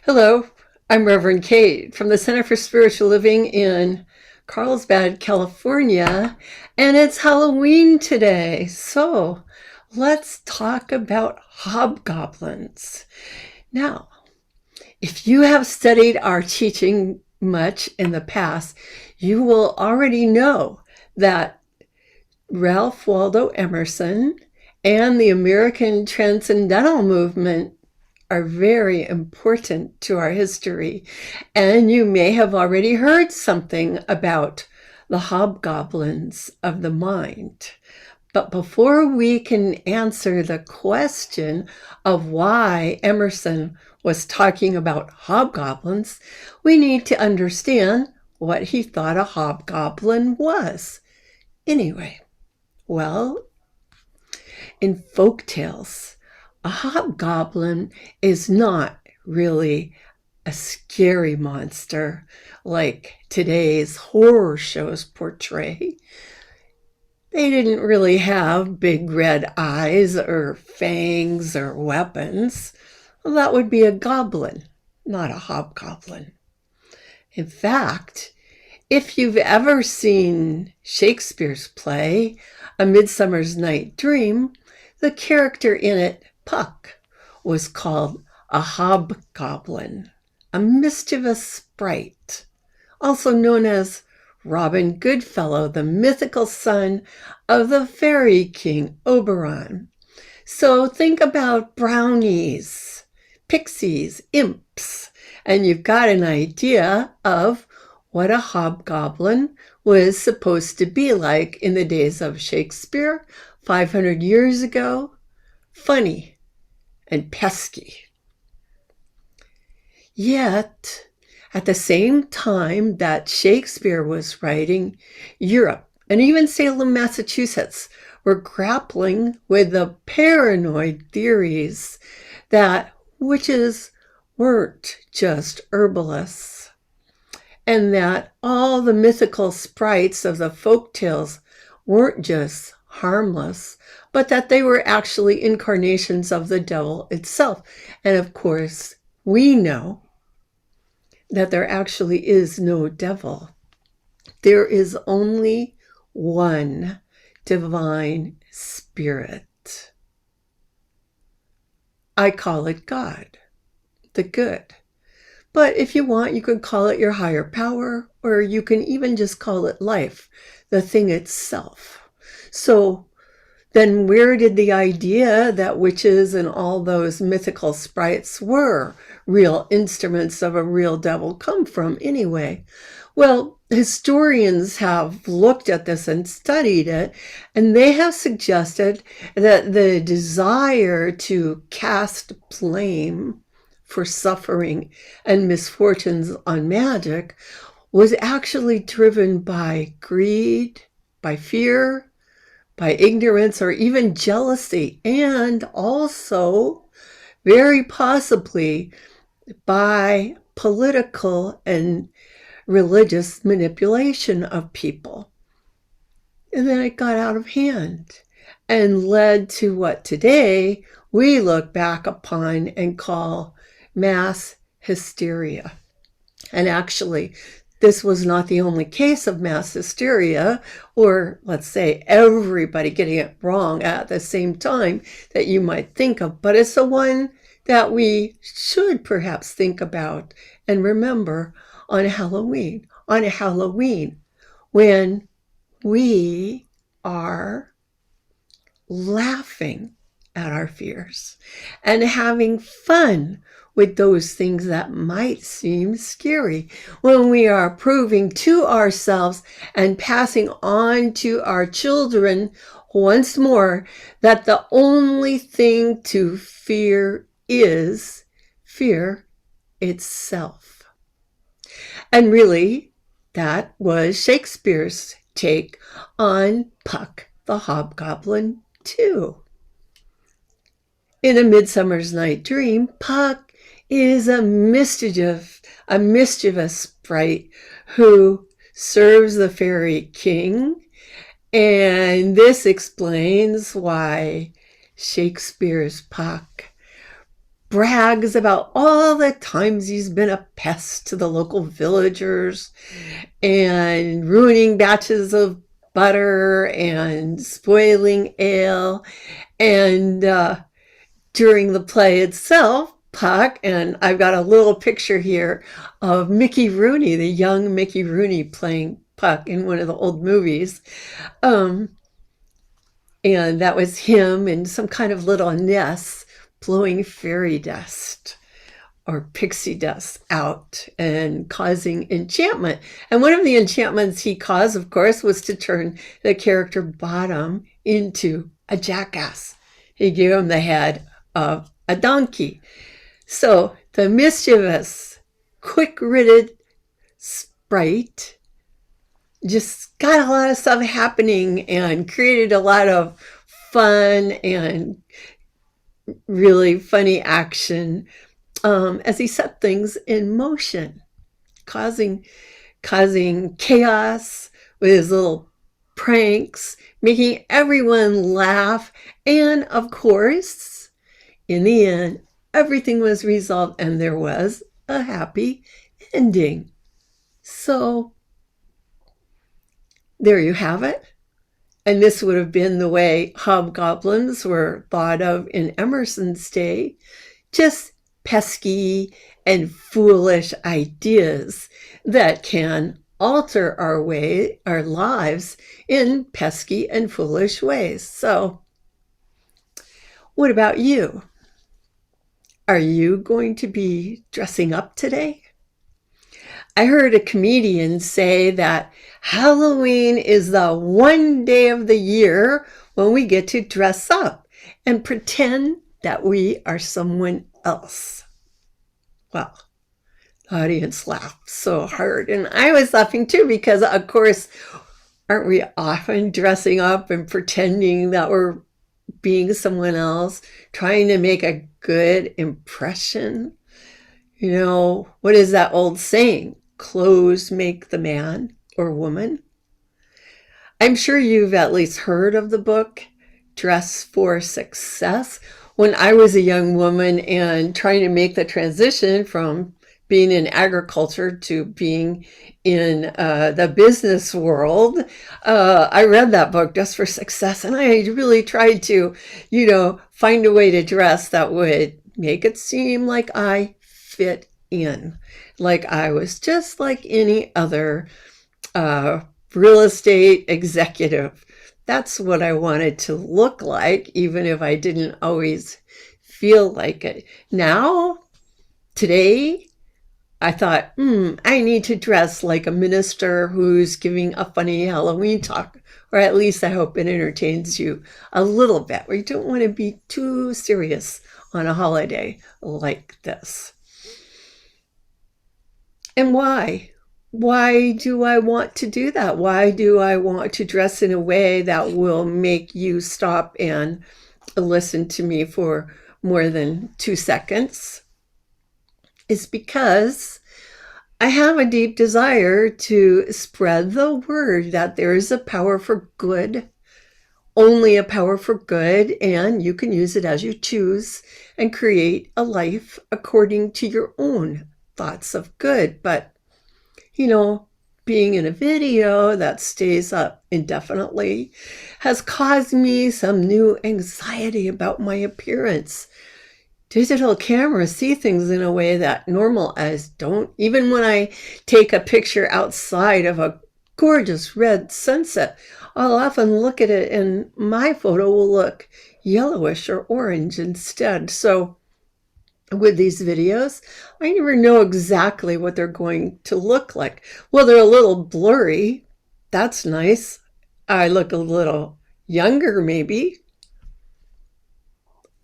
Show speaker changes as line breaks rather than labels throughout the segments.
Hello, I'm Reverend Kate from the Center for Spiritual Living in Carlsbad, California, and it's Halloween today. So let's talk about hobgoblins. Now, if you have studied our teaching much in the past, you will already know that Ralph Waldo Emerson and the American Transcendental Movement are very important to our history. And you may have already heard something about the hobgoblins of the mind. But before we can answer the question of why Emerson was talking about hobgoblins, we need to understand what he thought a hobgoblin was. Anyway, well, in folk tales, a hobgoblin is not really a scary monster like today's horror shows portray. They didn't really have big red eyes or fangs or weapons. Well, that would be a goblin, not a hobgoblin. In fact, if you've ever seen Shakespeare's play, A Midsummer's Night Dream, the character in it, Puck, was called a hobgoblin, a mischievous sprite, also known as Robin Goodfellow, the mythical son of the fairy king Oberon. So think about brownies, pixies, imps, and you've got an idea of what a hobgoblin was supposed to be like in the days of Shakespeare 500 years ago. Funny and pesky. Yet, at the same time that Shakespeare was writing, Europe and even Salem, Massachusetts were grappling with the paranoid theories that witches weren't just herbalists, and that all the mythical sprites of the folk tales weren't just harmless, but that they were actually incarnations of the devil itself. And of course, we know that there actually is no devil. There is only one divine spirit. I call it God, the good. But if you want, you could call it your higher power, or you can even just call it life, the thing itself. So then where did the idea that witches and all those mythical sprites were real instruments of a real devil come from anyway? Well, historians have looked at this and studied it, and they have suggested that the desire to cast blame for suffering and misfortunes on magic was actually driven by greed, by fear, by ignorance, or even jealousy, and also very possibly by political and religious manipulation of people. And then it got out of hand and led to what today we look back upon and call mass hysteria. And actually, this was not the only case of mass hysteria, or let's say everybody getting it wrong at the same time that you might think of, but it's the one that we should perhaps think about and remember on Halloween. On Halloween, when we are laughing at our fears and having fun with those things that might seem scary, when we are proving to ourselves and passing on to our children once more that the only thing to fear is fear itself. And really, that was Shakespeare's take on Puck the Hobgoblin too. In A Midsummer's Night Dream, Puck is a mischievous sprite who serves the fairy king, and this explains why Shakespeare's Puck brags about all the times he's been a pest to the local villagers and ruining batches of butter and spoiling ale. And during the play itself, Puck, and I've got a little picture here of Mickey Rooney, the young Mickey Rooney playing Puck in one of the old movies. Um, and that was him in some kind of little nest blowing fairy dust or pixie dust out and causing enchantment. And one of the enchantments he caused, of course, was to turn the character Bottom into a jackass. He gave him the head of a donkey. So the mischievous, quick-witted sprite just got a lot of stuff happening and created a lot of fun and really funny action as he set things in motion, causing chaos with his little pranks, making everyone laugh, and of course, in the end, everything was resolved and there was a happy ending. So there you have it. And this would have been the way hobgoblins were thought of in Emerson's day. Just pesky and foolish ideas that can alter our lives in pesky and foolish ways. So what about you? Are you going to be dressing up today? I heard a comedian say that Halloween is the one day of the year when we get to dress up and pretend that we are someone else. Well, the audience laughed so hard, and I was laughing too because, of course, aren't we often dressing up and pretending that we're being someone else, trying to make a good impression? You know, what is that old saying? Clothes make the man or woman. I'm sure you've at least heard of the book, Dress for Success. When I was a young woman and trying to make the transition from being in agriculture to being in the business world, I read that book, Dress for Success, and I really tried to, find a way to dress that would make it seem like I fit in, like I was just like any other real estate executive. That's what I wanted to look like, even if I didn't always feel like it. Now, today, I thought, I need to dress like a minister who's giving a funny Halloween talk, or at least I hope it entertains you a little bit. We don't want to be too serious on a holiday like this. And why? Why do I want to do that? Why do I want to dress in a way that will make you stop and listen to me for more than 2 seconds? It's because I have a deep desire to spread the word that there is a power for good, only a power for good, and you can use it as you choose and create a life according to your own thoughts of good. But, being in a video that stays up indefinitely has caused me some new anxiety about my appearance. Digital cameras see things in a way that normal eyes don't. Even when I take a picture outside of a gorgeous red sunset, I'll often look at it and my photo will look yellowish or orange instead. So with these videos, I never know exactly what they're going to look like. Well, they're a little blurry. That's nice. I look a little younger, maybe.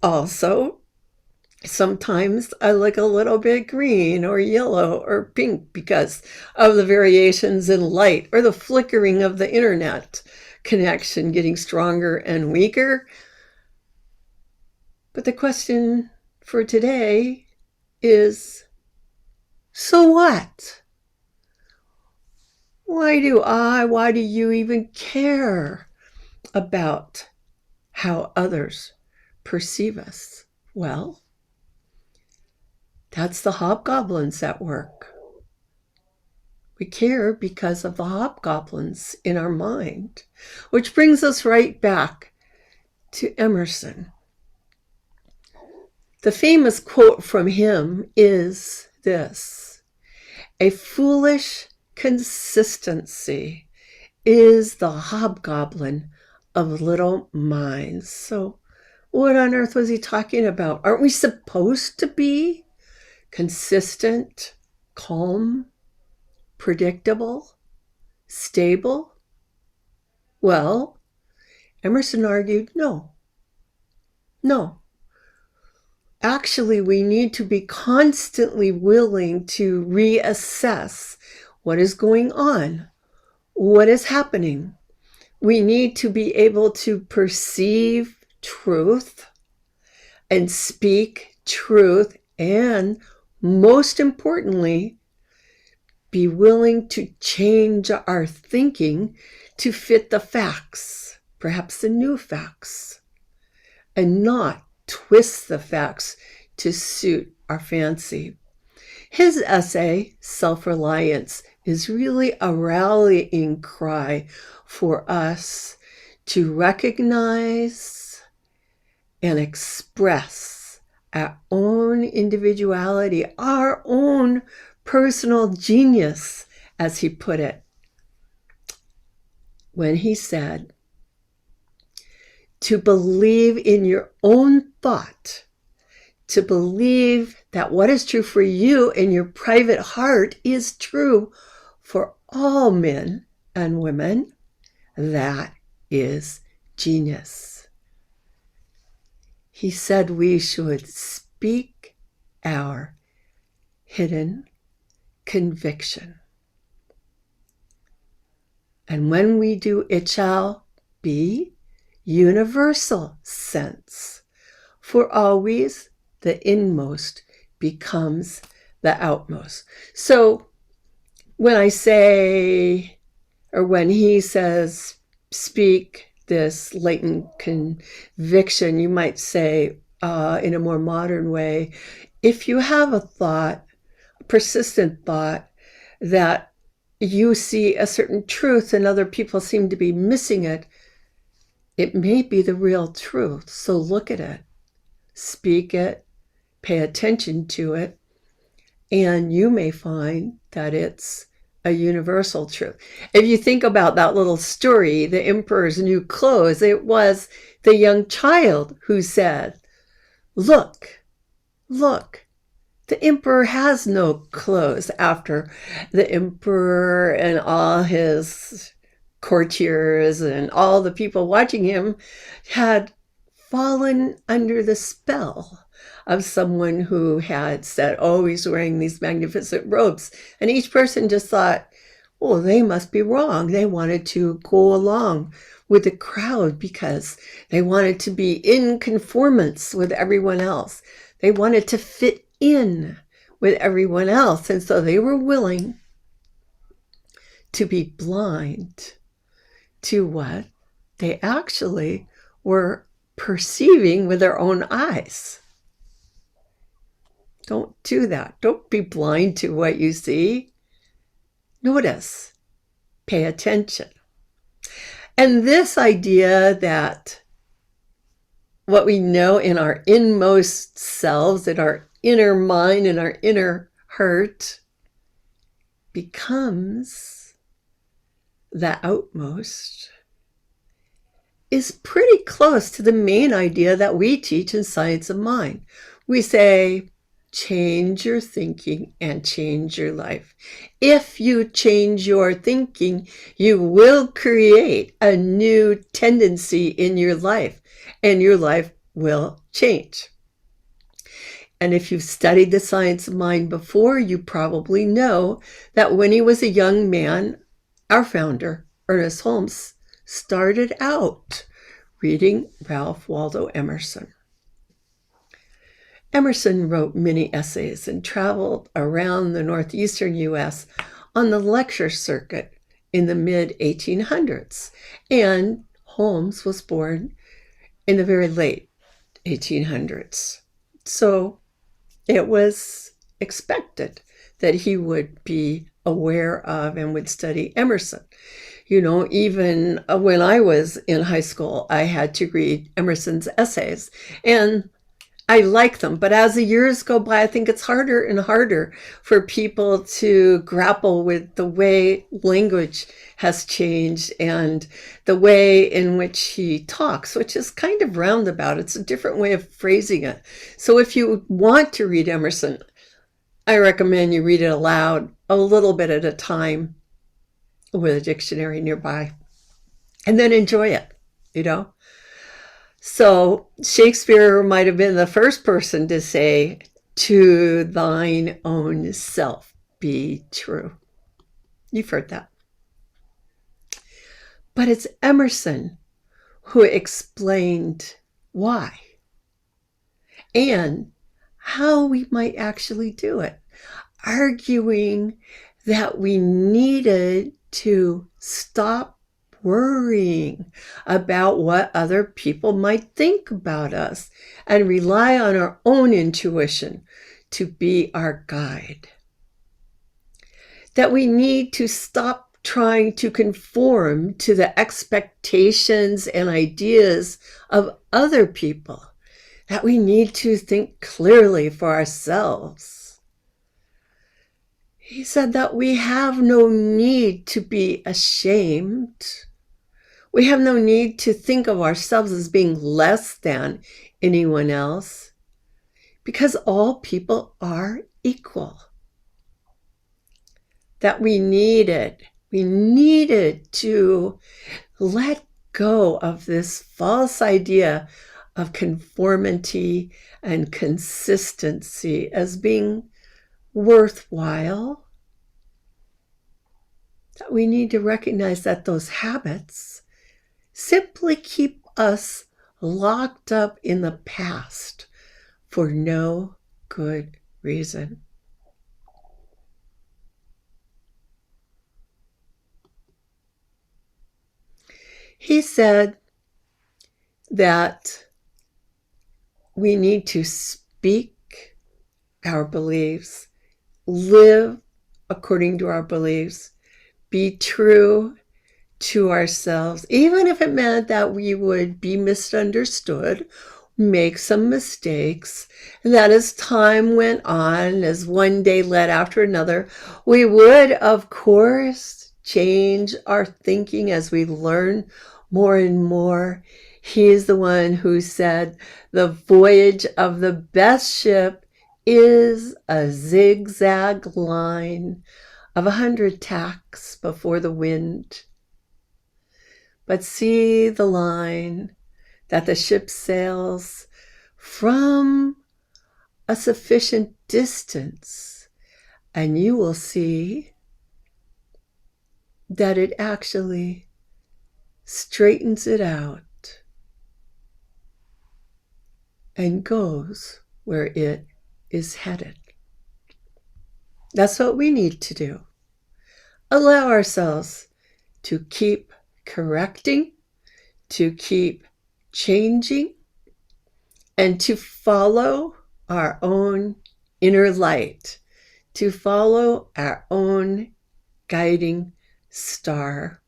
Also, sometimes I look a little bit green or yellow or pink because of the variations in light or the flickering of the internet connection getting stronger and weaker. But the question for today is, so what? Why do you even care about how others perceive us? Well, That's the hobgoblins at work. We care because of the hobgoblins in our mind, which brings us right back to Emerson. The famous quote from him is this: "A foolish consistency is the hobgoblin of little minds." So what on earth was he talking about? Aren't we supposed to be consistent, calm, predictable, stable? Well, Emerson argued, no. Actually, we need to be constantly willing to reassess what is going on, what is happening. We need to be able to perceive truth and speak truth, and most importantly, be willing to change our thinking to fit the facts, perhaps the new facts, and not twist the facts to suit our fancy. His essay, Self-Reliance, is really a rallying cry for us to recognize and express our own individuality, our own personal genius, as he put it, when he said, to believe in your own thought, to believe that what is true for you in your private heart is true for all men and women. That is genius. He said we should speak our hidden conviction. And when we do, it shall be universal sense, for always the inmost becomes the outmost. So when I say, or when he says, speak this latent conviction, you might say, in a more modern way, if you have a thought, a persistent thought, that you see a certain truth and other people seem to be missing it, it may be the real truth. So look at it, speak it, pay attention to it, and you may find that it's a universal truth. If you think about that little story, The Emperor's New Clothes, it was the young child who said, look, the emperor has no clothes, after the emperor and all his courtiers and all the people watching him had fallen under the spell of someone who had said, oh, he's wearing these magnificent robes. And each person just thought, oh, they must be wrong. They wanted to go along with the crowd because they wanted to be in conformance with everyone else. They wanted to fit in with everyone else. And so they were willing to be blind to what they actually were perceiving with their own eyes. Don't do that. Don't be blind to what you see. Notice, pay attention. And this idea that what we know in our inmost selves, in our inner mind, in our inner heart, becomes the outmost, is pretty close to the main idea that we teach in Science of Mind. We say, change your thinking and change your life. If you change your thinking, you will create a new tendency in your life, and your life will change. And if you've studied the Science of Mind before, you probably know that when he was a young man, our founder, Ernest Holmes, started out reading Ralph Waldo Emerson. Emerson wrote many essays and traveled around the northeastern U.S. on the lecture circuit in the mid-1800s. And Holmes was born in the very late 1800s. So it was expected that he would be aware of and would study Emerson. Even when I was in high school, I had to read Emerson's essays, and I like them. But as the years go by, I think it's harder and harder for people to grapple with the way language has changed and the way in which he talks, which is kind of roundabout. It's a different way of phrasing it. So if you want to read Emerson, I recommend you read it aloud a little bit at a time with a dictionary nearby, and then enjoy it. So Shakespeare might have been the first person to say, "To thine own self be true." You've heard that. But it's Emerson who explained why and how we might actually do it, arguing that we needed to stop worrying about what other people might think about us and rely on our own intuition to be our guide. That we need to stop trying to conform to the expectations and ideas of other people. That we need to think clearly for ourselves. He said that we have no need to be ashamed. We have no need to think of ourselves as being less than anyone else, because all people are equal. That we needed to let go of this false idea of conformity and consistency as being worthwhile. That we need to recognize that those habits simply keep us locked up in the past for no good reason. He said that we need to speak our beliefs, live according to our beliefs, be true to ourselves, even if it meant that we would be misunderstood, make some mistakes, and that as time went on, as one day led after another, we would, of course, change our thinking as we learn more and more. He is the one who said, "The voyage of the best ship is a zigzag line of 100 tacks before the wind. But see the line that the ship sails from a sufficient distance, and you will see that it actually straightens it out and goes where it is headed." That's what we need to do. Allow ourselves to keep correcting, to keep changing, and to follow our own inner light, to follow our own guiding star.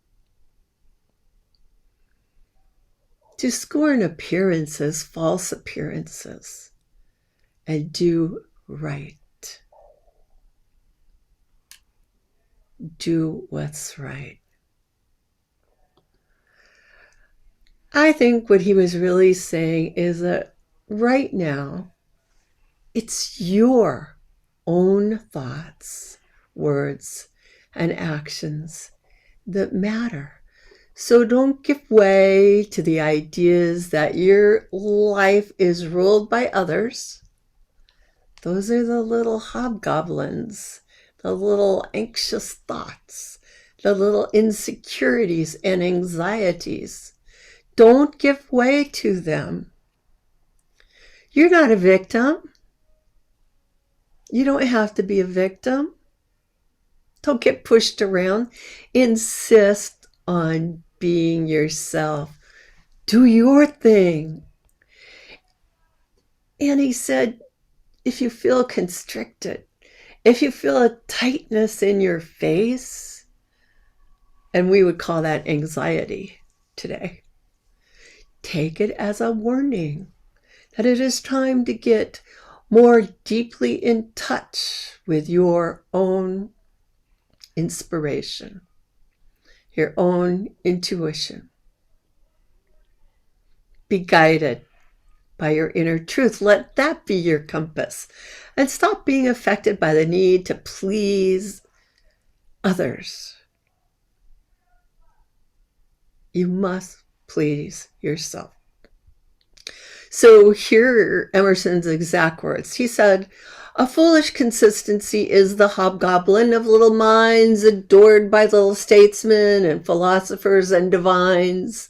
To scorn appearances, false appearances, and do right. Do what's right. I think what he was really saying is that right now, it's your own thoughts, words, and actions that matter. So don't give way to the ideas that your life is ruled by others. Those are the little hobgoblins, the little anxious thoughts, the little insecurities and anxieties. Don't give way to them. You're not a victim. You don't have to be a victim. Don't get pushed around. Insist on being yourself. Do your thing. And he said, if you feel constricted, If you feel a tightness in your face, and we would call that anxiety today, take it as a warning that it is time to get more deeply in touch with your own inspiration, your own intuition. Be guided by your inner truth. Let that be your compass. And stop being affected by the need to please others. You must please yourself. So here are Emerson's exact words. He said, "A foolish consistency is the hobgoblin of little minds, adored by little statesmen and philosophers and divines.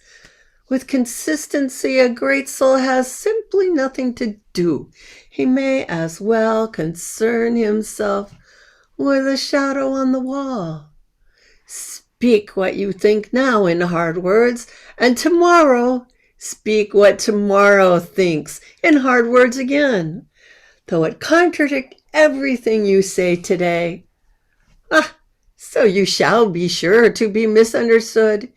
With consistency, a great soul has simply nothing to do. He may as well concern himself with a shadow on the wall. Speak what you think now in hard words, and tomorrow speak what tomorrow thinks in hard words again, though it contradict everything you say today. So you shall be sure to be misunderstood.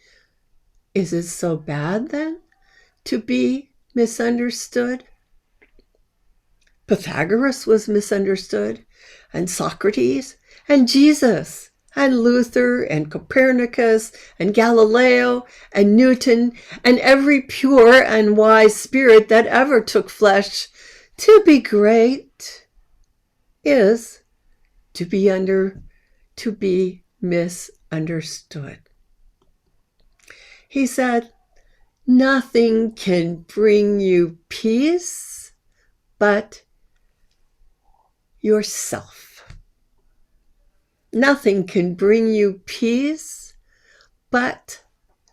Is it so bad, then, to be misunderstood? Pythagoras was misunderstood, and Socrates, and Jesus, and Luther, and Copernicus, and Galileo, and Newton, and every pure and wise spirit that ever took flesh. To be great is to be misunderstood." He said, "Nothing can bring you peace but yourself. Nothing can bring you peace but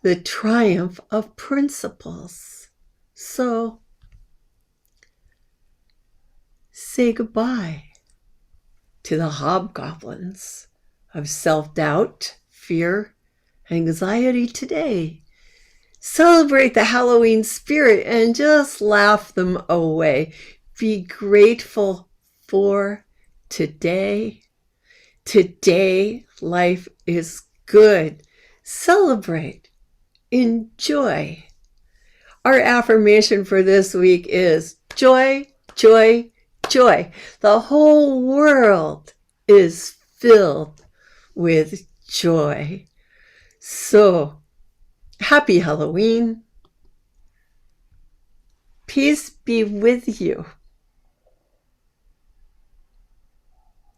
the triumph of principles." So say goodbye to the hobgoblins of self-doubt, fear, anxiety today. Celebrate the Halloween spirit and just laugh them away. Be grateful for today. Today, life is good. Celebrate. Enjoy. Our affirmation for this week is joy, joy, joy. The whole world is filled with joy. So, happy Halloween. Peace be with you.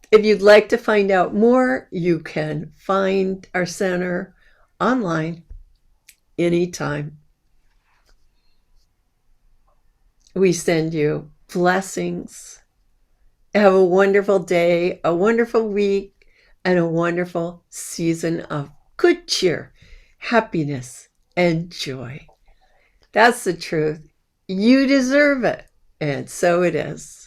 If you'd like to find out more, you can find our center online anytime. We send you blessings. Have a wonderful day, a wonderful week, and a wonderful season of good cheer, happiness, and joy. That's the truth. You deserve it, and so it is.